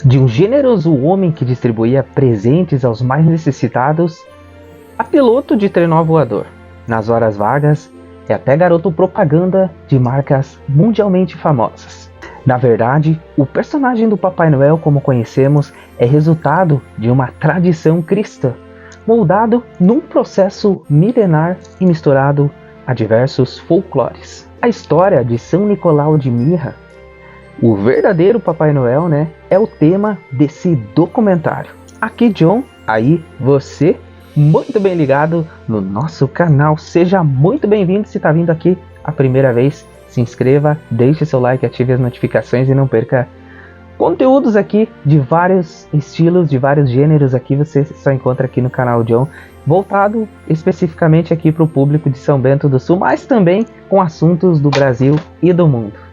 De um generoso homem que distribuía presentes aos mais necessitados, a piloto de trenó voador. Nas horas vagas, é até garoto propaganda de marcas mundialmente famosas. Na verdade, o personagem do Papai Noel, como conhecemos, é resultado de uma tradição cristã, moldado num processo milenar e misturado a diversos folclores. A história de São Nicolau de Myra, o verdadeiro Papai Noel, é o tema desse documentário. Aqui John, aí você, muito bem ligado no nosso canal. Seja muito bem-vindo. Se está vindo aqui a primeira vez, se inscreva, deixe seu like, ative as notificações e não perca conteúdos aqui de vários estilos, de vários gêneros. Aqui você só encontra aqui no canal John, voltado especificamente aqui para o público de São Bento do Sul, mas também com assuntos do Brasil e do mundo.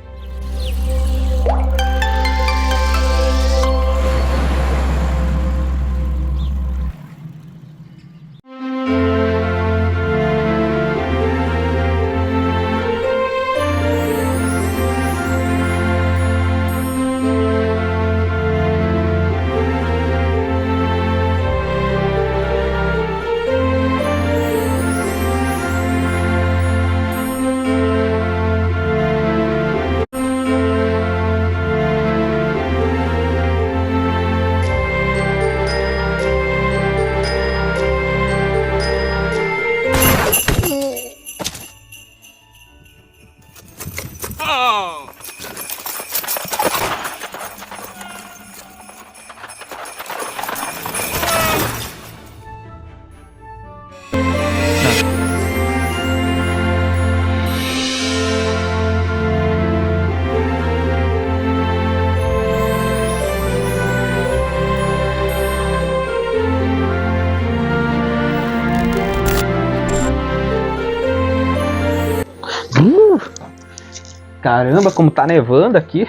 Caramba, como tá nevando aqui.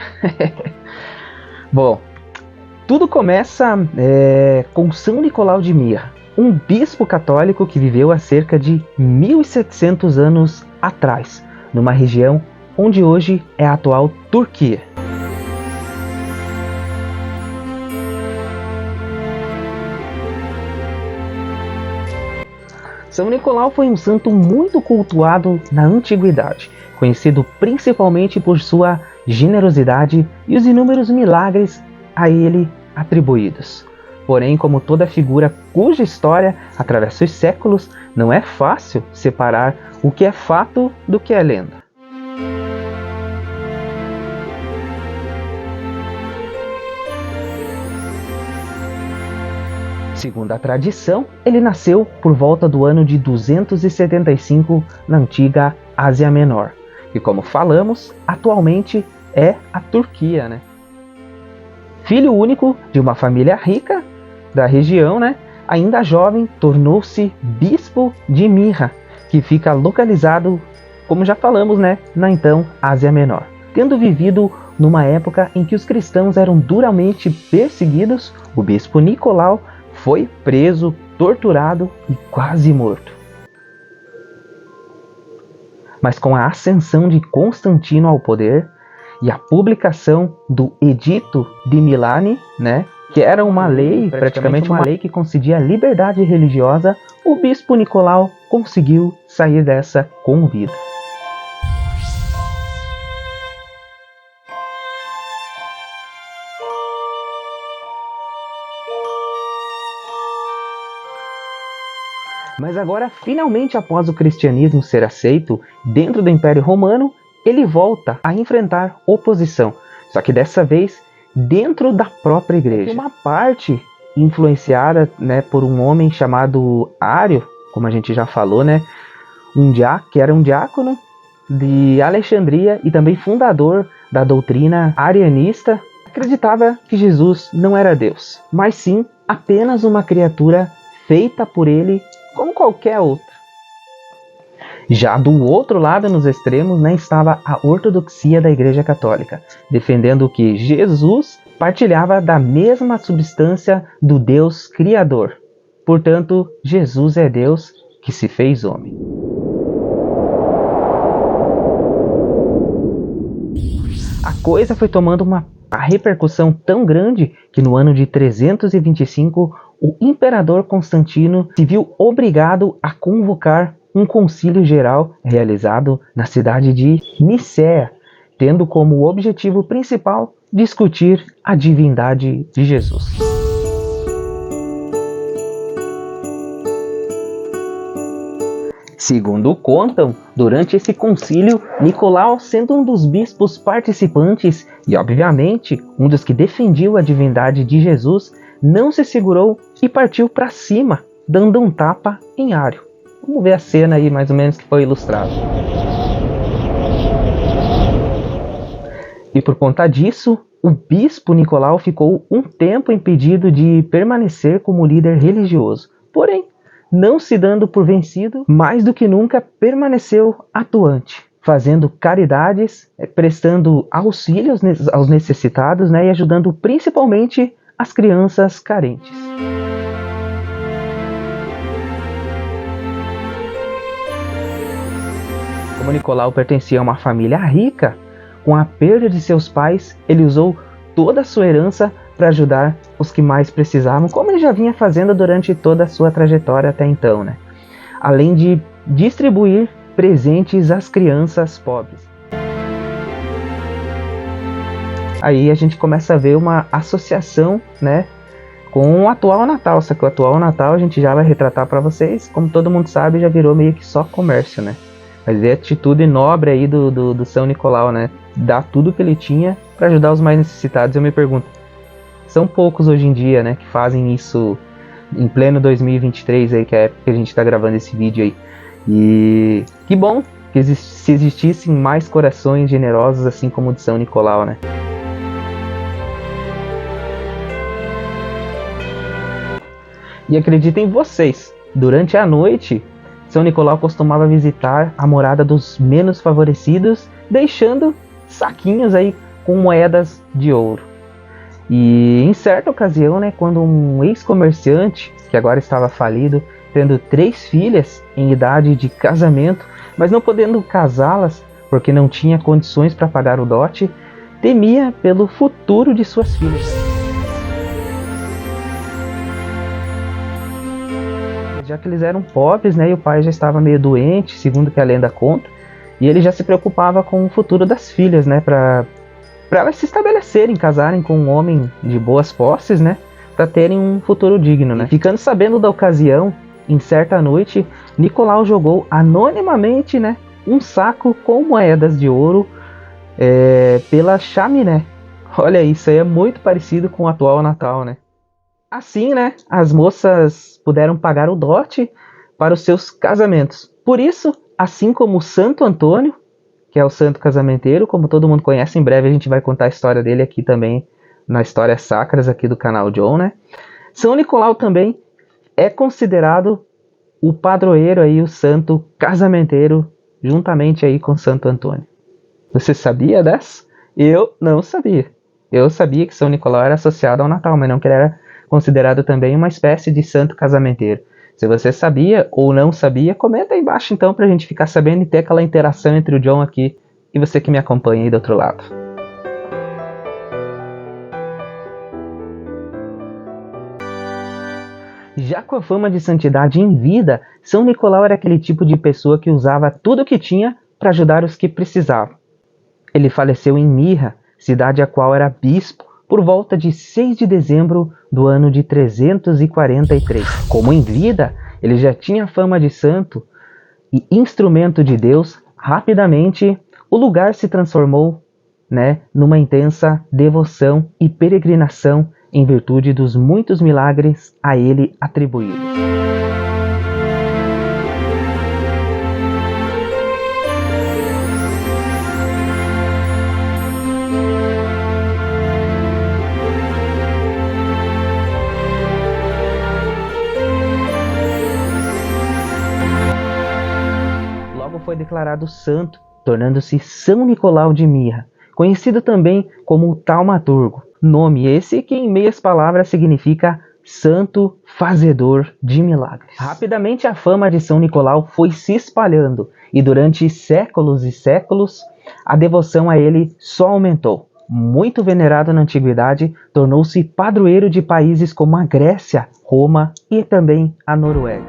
Bom, tudo começa com São Nicolau de Myra, um bispo católico que viveu há cerca de 1700 anos atrás, numa região onde hoje é a atual Turquia. São Nicolau foi um santo muito cultuado na antiguidade, conhecido principalmente por sua generosidade e os inúmeros milagres a ele atribuídos. Porém, como toda figura cuja história atravessa os séculos, não é fácil separar o que é fato do que é lenda. Segundo a tradição, ele nasceu por volta do ano de 275 na antiga Ásia Menor, que, como falamos, atualmente é a Turquia, Filho único de uma família rica da região, ainda jovem, tornou-se bispo de Myra, que fica localizado, como já falamos, na então Ásia Menor. Tendo vivido numa época em que os cristãos eram duramente perseguidos, o bispo Nicolau foi preso, torturado e quase morto. Mas com a ascensão de Constantino ao poder e a publicação do Edito de Milani, que era uma lei, praticamente uma lei que concedia liberdade religiosa, o bispo Nicolau conseguiu sair dessa com vida. Mas agora, finalmente, após o cristianismo ser aceito dentro do Império Romano, ele volta a enfrentar oposição, só que dessa vez dentro da própria igreja. Uma parte influenciada por um homem chamado Ário, como a gente já falou, que era um diácono de Alexandria e também fundador da doutrina arianista, acreditava que Jesus não era Deus, mas sim apenas uma criatura feita por ele como qualquer outra. Já do outro lado, nos extremos, estava a ortodoxia da Igreja Católica, defendendo que Jesus partilhava da mesma substância do Deus Criador. Portanto, Jesus é Deus que se fez homem. A coisa foi tomando uma A repercussão tão grande que no ano de 325 o imperador Constantino se viu obrigado a convocar um concílio geral realizado na cidade de Nicéia, tendo como objetivo principal discutir a divindade de Jesus. Segundo contam, durante esse concílio, Nicolau, sendo um dos bispos participantes e, obviamente, um dos que defendiam a divindade de Jesus, não se segurou e partiu para cima, dando um tapa em Ário. Vamos ver a cena aí, mais ou menos, que foi ilustrada. E por conta disso, o bispo Nicolau ficou um tempo impedido de permanecer como líder religioso. Porém, não se dando por vencido, mais do que nunca permaneceu atuante, fazendo caridades, prestando auxílios aos necessitados, né, e ajudando principalmente as crianças carentes. Como Nicolau pertencia a uma família rica, com a perda de seus pais, ele usou toda a sua herança para ajudar os que mais precisavam, como ele já vinha fazendo durante toda a sua trajetória até então, né? Além de distribuir presentes às crianças pobres. Aí a gente começa a ver uma associação, né, com o atual Natal, só que o atual Natal a gente já vai retratar para vocês, como todo mundo sabe, já virou meio que só comércio, né? Mas é a atitude nobre aí do São Nicolau, né? Dar tudo que ele tinha para ajudar os mais necessitados. Eu me pergunto, são poucos hoje em dia, né, que fazem isso em pleno 2023, aí, que é a época que a gente está gravando esse vídeo aí. E que bom que se existissem mais corações generosos assim como o de São Nicolau, né? E acreditem vocês, durante a noite, São Nicolau costumava visitar a morada dos menos favorecidos, deixando saquinhos aí com moedas de ouro. E em certa ocasião, né, quando um ex-comerciante, que agora estava falido, tendo 3 filhas em idade de casamento, mas não podendo casá-las porque não tinha condições para pagar o dote, temia pelo futuro de suas filhas. Já que eles eram pobres, né, e o pai já estava meio doente, segundo que a lenda conta, e ele já se preocupava com o futuro das filhas, né, para elas se estabelecerem, casarem com um homem de boas posses, né, para terem um futuro digno, né. E ficando sabendo da ocasião, em certa noite, Nicolau jogou anonimamente, né, um saco com moedas de ouro pela chaminé. Olha, isso aí é muito parecido com o atual Natal, né. Assim, né, as moças puderam pagar o dote para os seus casamentos. Por isso, assim como o Santo Antônio, que é o santo casamenteiro, como todo mundo conhece, em breve a gente vai contar a história dele aqui também, na Histórias Sacras aqui do canal John, né? São Nicolau também é considerado o padroeiro aí, o santo casamenteiro, juntamente aí com Santo Antônio. Você sabia dessa? Eu não sabia. Eu sabia que São Nicolau era associado ao Natal, mas não que ele era considerado também uma espécie de santo casamenteiro. Se você sabia ou não sabia, comenta aí embaixo então pra gente ficar sabendo e ter aquela interação entre o John aqui e você que me acompanha aí do outro lado. Já com a fama de santidade em vida, São Nicolau era aquele tipo de pessoa que usava tudo o que tinha para ajudar os que precisavam. Ele faleceu em Mirra, cidade a qual era bispo, por volta de 6 de dezembro do ano de 343. Como em vida, ele já tinha fama de santo e instrumento de Deus, rapidamente o lugar se transformou, né, numa intensa devoção e peregrinação em virtude dos muitos milagres a ele atribuídos. Foi declarado santo, tornando-se São Nicolau de Mirra, conhecido também como o Taumaturgo, nome esse que em meias palavras significa santo fazedor de milagres. Rapidamente a fama de São Nicolau foi se espalhando e durante séculos e séculos a devoção a ele só aumentou. muito venerado na antiguidade, tornou-se padroeiro de países como a Grécia, Roma e também a Noruega.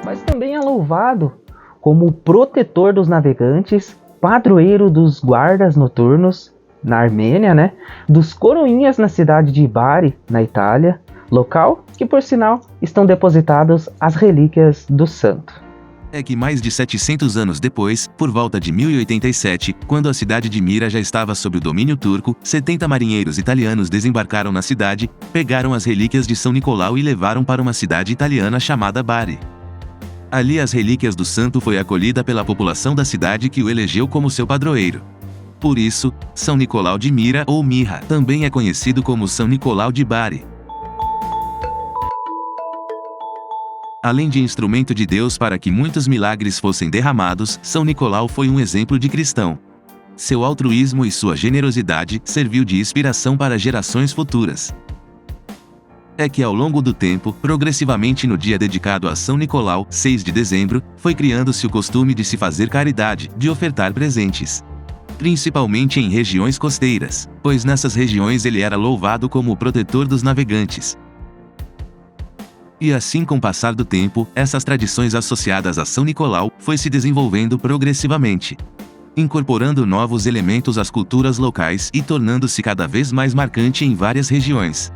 Mas também é louvado como protetor dos navegantes, padroeiro dos guardas noturnos na Armênia, né? Dos coroinhas na cidade de Bari, na Itália, local que, por sinal, estão depositadas as relíquias do santo. É que mais de 700 anos depois, por volta de 1087, quando a cidade de Mira já estava sob o domínio turco, 70 marinheiros italianos desembarcaram na cidade, pegaram as relíquias de São Nicolau e levaram para uma cidade italiana chamada Bari. Ali as relíquias do santo foi acolhida pela população da cidade que o elegeu como seu padroeiro. Por isso, São Nicolau de Mira ou Mirra também é conhecido como São Nicolau de Bari. Além de instrumento de Deus para que muitos milagres fossem derramados, São Nicolau foi um exemplo de cristão. Seu altruísmo e sua generosidade serviu de inspiração para gerações futuras. É que ao longo do tempo, progressivamente no dia dedicado a São Nicolau, 6 de dezembro, foi criando-se o costume de se fazer caridade, de ofertar presentes. Principalmente em regiões costeiras, pois nessas regiões ele era louvado como o protetor dos navegantes. E assim, com o passar do tempo, essas tradições associadas a São Nicolau foi se desenvolvendo progressivamente, incorporando novos elementos às culturas locais e tornando-se cada vez mais marcante em várias regiões,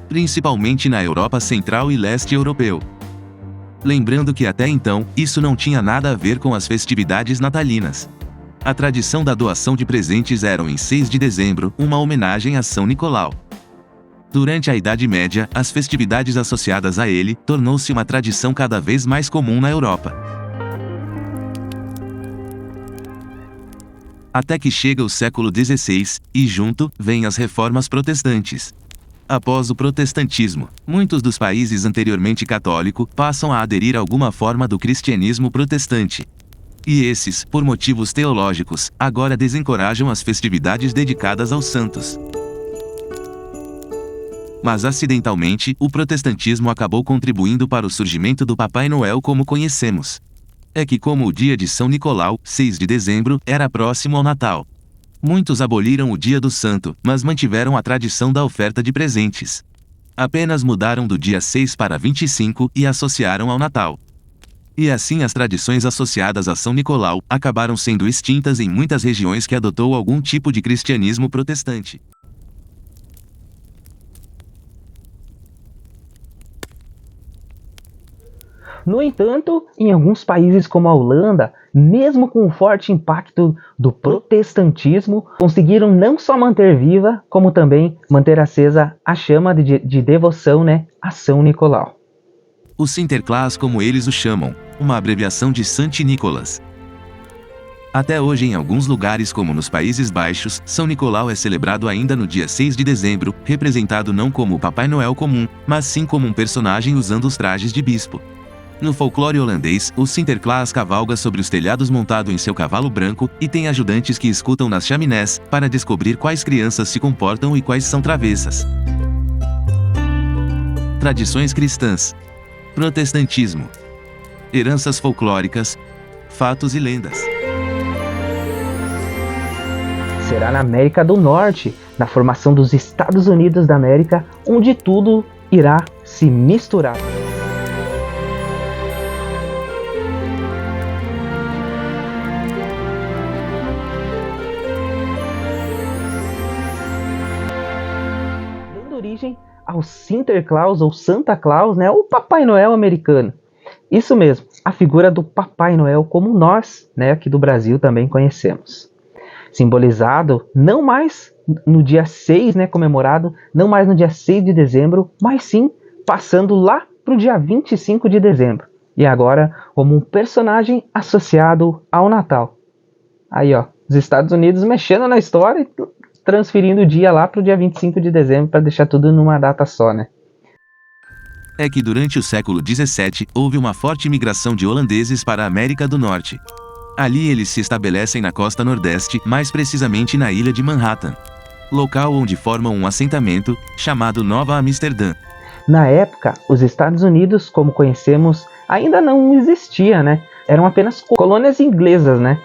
principalmente na Europa Central e Leste Europeu. Lembrando que até então, isso não tinha nada a ver com as festividades natalinas. A tradição da doação de presentes era em 6 de dezembro, uma homenagem a São Nicolau. Durante a Idade Média, as festividades associadas a ele tornou-se uma tradição cada vez mais comum na Europa. Até que chega o século XVI, e junto, vêm as reformas protestantes. Após o protestantismo, muitos dos países anteriormente católicos passam a aderir a alguma forma do cristianismo protestante. E esses, por motivos teológicos, agora desencorajam as festividades dedicadas aos santos. Mas acidentalmente, o protestantismo acabou contribuindo para o surgimento do Papai Noel como conhecemos. É que como o dia de São Nicolau, 6 de dezembro, era próximo ao Natal, muitos aboliram o dia do santo, mas mantiveram a tradição da oferta de presentes. Apenas mudaram do dia 6 para 25 e associaram ao Natal. E assim as tradições associadas a São Nicolau acabaram sendo extintas em muitas regiões que adotou algum tipo de cristianismo protestante. No entanto, em alguns países como a Holanda, mesmo com o forte impacto do protestantismo, conseguiram não só manter viva, como também manter acesa a chama de devoção, a São Nicolau. O Sinterklaas, como eles o chamam, uma abreviação de Saint Nicolas. Até hoje, em alguns lugares como nos Países Baixos, São Nicolau é celebrado ainda no dia 6 de dezembro, representado não como o Papai Noel comum, mas sim como um personagem usando os trajes de bispo. No folclore holandês, o Sinterklaas cavalga sobre os telhados montado em seu cavalo branco, e tem ajudantes que escutam nas chaminés, para descobrir quais crianças se comportam e quais são travessas. Tradições cristãs, protestantismo, heranças folclóricas, fatos e lendas. Será na América do Norte, na formação dos Estados Unidos da América, onde tudo irá se misturar. Origem ao Sinterklaas ou Santa Claus, o Papai Noel americano. Isso mesmo, a figura do Papai Noel como nós, aqui do Brasil também conhecemos. Simbolizado não mais no dia 6, comemorado não mais no dia 6 de dezembro, mas sim passando lá para o dia 25 de dezembro. E agora como um personagem associado ao Natal. Aí, os Estados Unidos mexendo na história e transferindo o dia lá para o dia 25 de dezembro para deixar tudo numa data só, É que durante o século XVII, houve uma forte migração de holandeses para a América do Norte. Ali eles se estabelecem na costa nordeste, mais precisamente na ilha de Manhattan, local onde formam um assentamento, chamado Nova Amsterdã. Na época, os Estados Unidos, como conhecemos, ainda não existia, né? Eram apenas colônias inglesas, né?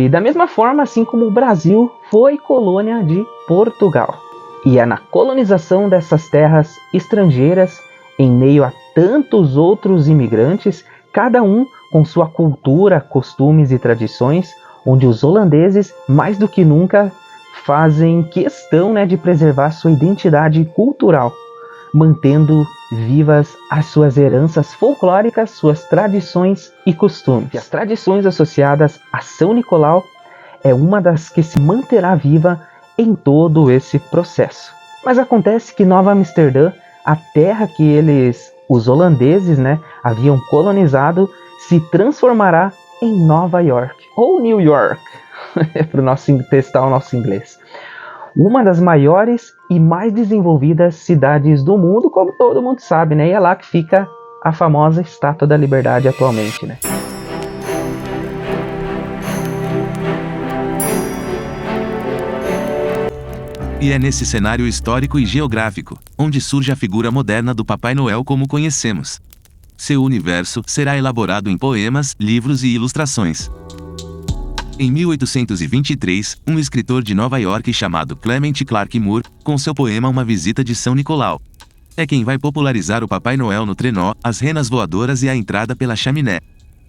Da mesma forma assim como o Brasil foi colônia de Portugal. E é na colonização dessas terras estrangeiras, em meio a tantos outros imigrantes, cada um com sua cultura, costumes e tradições, onde os holandeses, mais do que nunca, fazem questão, né, de preservar sua identidade cultural, mantendo vivas as suas heranças folclóricas, suas tradições e costumes. E as tradições associadas a São Nicolau é uma das que se manterá viva em todo esse processo. Mas acontece que Nova Amsterdã, a terra que os holandeses, né, haviam colonizado, se transformará em Nova York, ou New York, para testar o nosso inglês. Uma das maiores e mais desenvolvidas cidades do mundo, como todo mundo sabe, né? E é lá que fica a famosa Estátua da Liberdade atualmente, né? E é nesse cenário histórico e geográfico, onde surge a figura moderna do Papai Noel como conhecemos. Seu universo será elaborado em poemas, livros e ilustrações. Em 1823, um escritor de Nova York chamado Clement Clarke Moore, com seu poema Uma Visita de São Nicolau, é quem vai popularizar o Papai Noel no trenó, as renas voadoras e a entrada pela chaminé.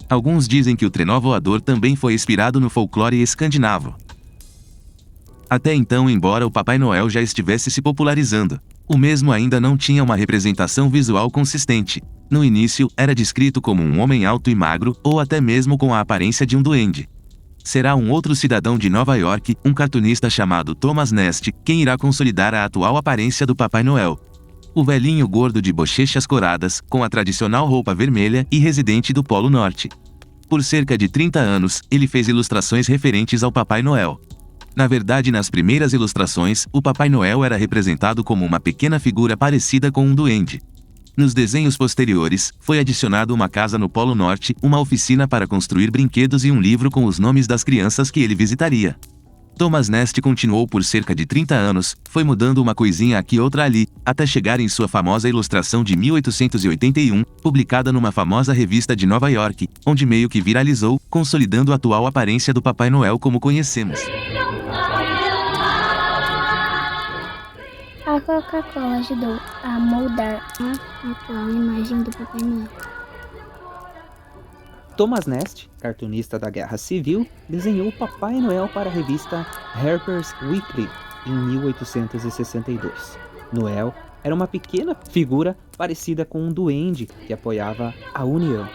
Alguns dizem que o trenó voador também foi inspirado no folclore escandinavo. Até então, embora o Papai Noel já estivesse se popularizando, o mesmo ainda não tinha uma representação visual consistente. No início, era descrito como um homem alto e magro, ou até mesmo com a aparência de um duende. Será um outro cidadão de Nova York, um cartunista chamado Thomas Nast, quem irá consolidar a atual aparência do Papai Noel. O velhinho gordo de bochechas coradas, com a tradicional roupa vermelha e residente do Polo Norte. Por cerca de 30 anos, ele fez ilustrações referentes ao Papai Noel. Na verdade, nas primeiras ilustrações, o Papai Noel era representado como uma pequena figura parecida com um duende. Nos desenhos posteriores, foi adicionado uma casa no Polo Norte, uma oficina para construir brinquedos e um livro com os nomes das crianças que ele visitaria. Thomas Nast continuou por cerca de 30 anos, foi mudando uma coisinha aqui e outra ali, até chegar em sua famosa ilustração de 1881, publicada numa famosa revista de Nova York, onde meio que viralizou, consolidando a atual aparência do Papai Noel como conhecemos. A Coca-Cola ajudou a moldar a atual imagem do Papai Noel. Thomas Nast, cartunista da Guerra Civil, desenhou o Papai Noel para a revista Harper's Weekly em 1862. Noel era uma pequena figura parecida com um duende que apoiava a União.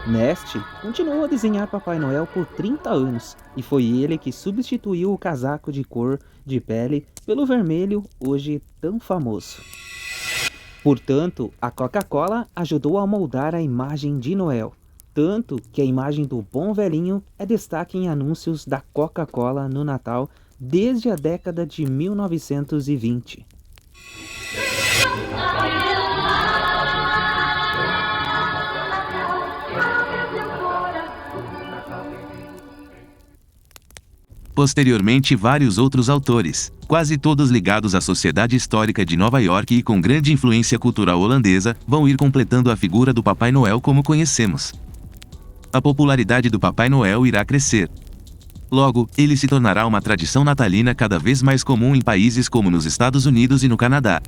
Nast continuou a desenhar Papai Noel por 30 anos e foi ele que substituiu o casaco de cor de pele pelo vermelho, hoje tão famoso. Portanto, a Coca-Cola ajudou a moldar a imagem de Noel, tanto que a imagem do bom velhinho é destaque em anúncios da Coca-Cola no Natal desde a década de 1920. Posteriormente, vários outros autores, quase todos ligados à sociedade histórica de Nova York e com grande influência cultural holandesa, vão ir completando a figura do Papai Noel como conhecemos. A popularidade do Papai Noel irá crescer. Logo, ele se tornará uma tradição natalina cada vez mais comum em países como nos Estados Unidos e no Canadá.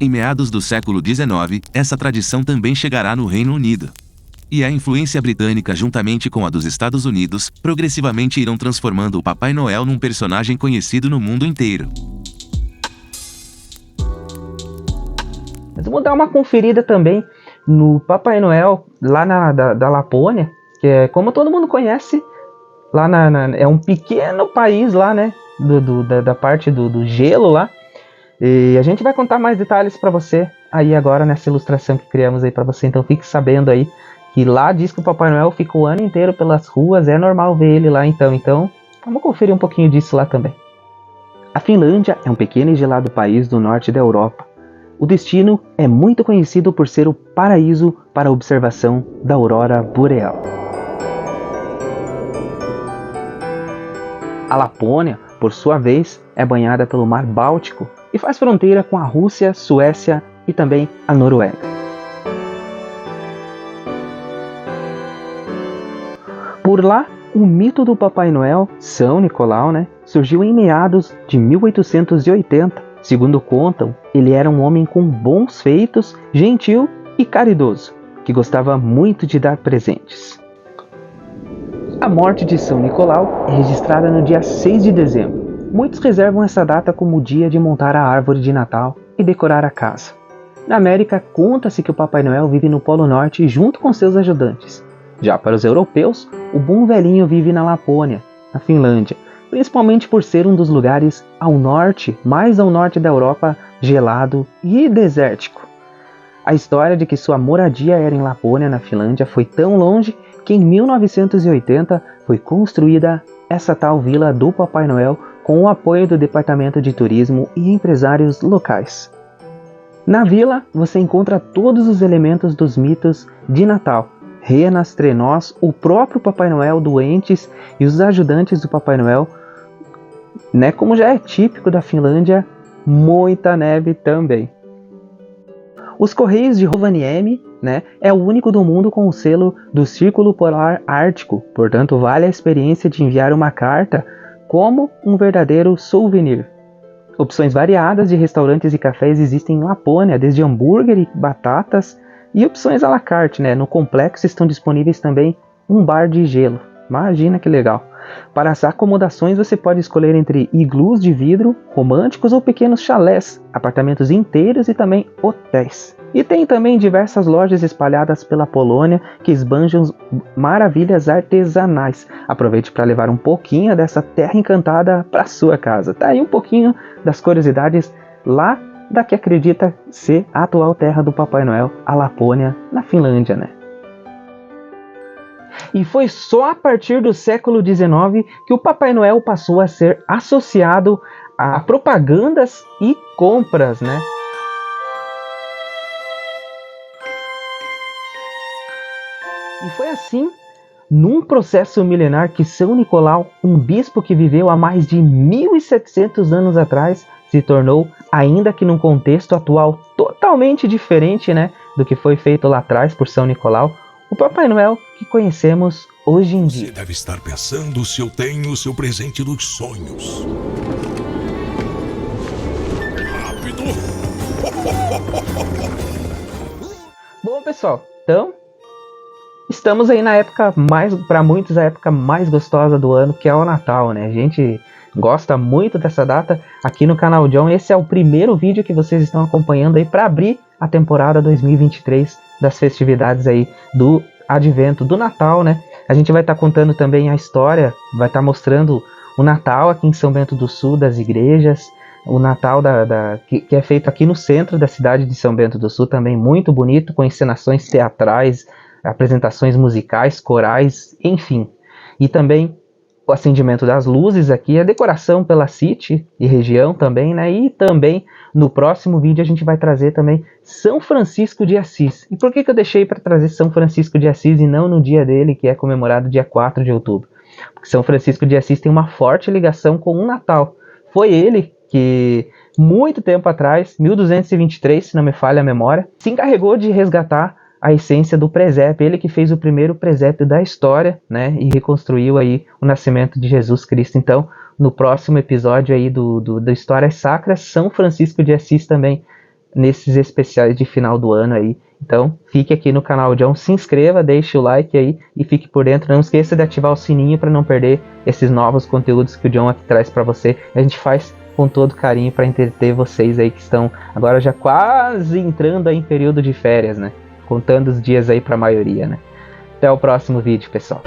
Em meados do século XIX, essa tradição também chegará no Reino Unido. E a influência britânica, juntamente com a dos Estados Unidos, progressivamente irão transformando o Papai Noel num personagem conhecido no mundo inteiro. Mas vamos dar uma conferida também no Papai Noel lá da Lapônia, que é, como todo mundo conhece, lá é um pequeno país lá, né, da parte do gelo lá. E a gente vai contar mais detalhes para você aí agora nessa ilustração que criamos aí para você, então fique sabendo aí que lá diz que o Papai Noel fica o ano inteiro pelas ruas, é normal ver ele lá então vamos conferir um pouquinho disso lá também. A Finlândia é um pequeno e gelado país do norte da Europa. O destino é muito conhecido por ser o paraíso para a observação da aurora boreal. A Lapônia, por sua vez, é banhada pelo Mar Báltico e faz fronteira com a Rússia, Suécia e também a Noruega. Por lá, o mito do Papai Noel, São Nicolau, né, surgiu em meados de 1880. Segundo contam, ele era um homem com bons feitos, gentil e caridoso, que gostava muito de dar presentes. A morte de São Nicolau é registrada no dia 6 de dezembro. Muitos reservam essa data como o dia de montar a árvore de Natal e decorar a casa. Na América, conta-se que o Papai Noel vive no Polo Norte junto com seus ajudantes. Já para os europeus, o bom velhinho vive na Lapônia, na Finlândia, principalmente por ser um dos lugares ao norte, mais ao norte da Europa, gelado e desértico. A história de que sua moradia era em Lapônia, na Finlândia, foi tão longe que em 1980 foi construída essa tal Vila do Papai Noel com o apoio do Departamento de Turismo e empresários locais. Na vila, você encontra todos os elementos dos mitos de Natal: renas, trenós, o próprio Papai Noel, doentes e os ajudantes do Papai Noel, né, como já é típico da Finlândia, muita neve também. Os Correios de Rovaniemi, né, é o único do mundo com o selo do Círculo Polar Ártico, portanto vale a experiência de enviar uma carta como um verdadeiro souvenir. Opções variadas de restaurantes e cafés existem em Lapônia, desde hambúrguer e batatas, e opções à la carte, né? No complexo estão disponíveis também um bar de gelo. Imagina que legal! Para as acomodações você pode escolher entre iglus de vidro, românticos ou pequenos chalés, apartamentos inteiros e também hotéis. E tem também diversas lojas espalhadas pela Polônia que esbanjam maravilhas artesanais. Aproveite para levar um pouquinho dessa terra encantada para sua casa. Tá aí um pouquinho das curiosidades lá da que acredita ser a atual terra do Papai Noel, a Lapônia, na Finlândia, né? E foi só a partir do século XIX que o Papai Noel passou a ser associado a propagandas e compras, né? E foi assim, num processo milenar, que São Nicolau, um bispo que viveu há mais de 1700 anos atrás, se tornou, ainda que num contexto atual totalmente diferente, né, do que foi feito lá atrás por São Nicolau, o Papai Noel que conhecemos hoje em dia. Você deve estar pensando se eu tenho o seu presente dos sonhos. Rápido! Bom, pessoal, então estamos aí na época para muitos, a época mais gostosa do ano, que é o Natal, né? A gente gosta muito dessa data aqui no canal John. Esse é o primeiro vídeo que vocês estão acompanhando aí para abrir a temporada 2023 das festividades aí do Advento, do Natal, né? A gente vai estar contando também a história, vai estar mostrando o Natal aqui em São Bento do Sul, das igrejas, o Natal que é feito aqui no centro da cidade de São Bento do Sul, também muito bonito, com encenações teatrais, apresentações musicais, corais, enfim. E também o acendimento das luzes aqui, a decoração pela City e região também, né? E também no próximo vídeo a gente vai trazer também São Francisco de Assis. E por que eu deixei para trazer São Francisco de Assis e não no dia dele, que é comemorado dia 4 de outubro? Porque São Francisco de Assis tem uma forte ligação com o Natal. Foi ele que, muito tempo atrás, 1223, se não me falha a memória, se encarregou de resgatar a essência do presépio, ele que fez o primeiro presépio da história, né, e reconstruiu aí o nascimento de Jesus Cristo. Então, no próximo episódio aí do Histórias Sacras, São Francisco de Assis também, nesses especiais de final do ano aí. Então, fique aqui no canal John, se inscreva, deixe o like aí e fique por dentro. Não esqueça de ativar o sininho para não perder esses novos conteúdos que o John aqui traz para você. A gente faz com todo carinho para entreter vocês aí que estão agora já quase entrando aí em período de férias, né? Contando os dias aí para a maioria, né? Até o próximo vídeo, pessoal.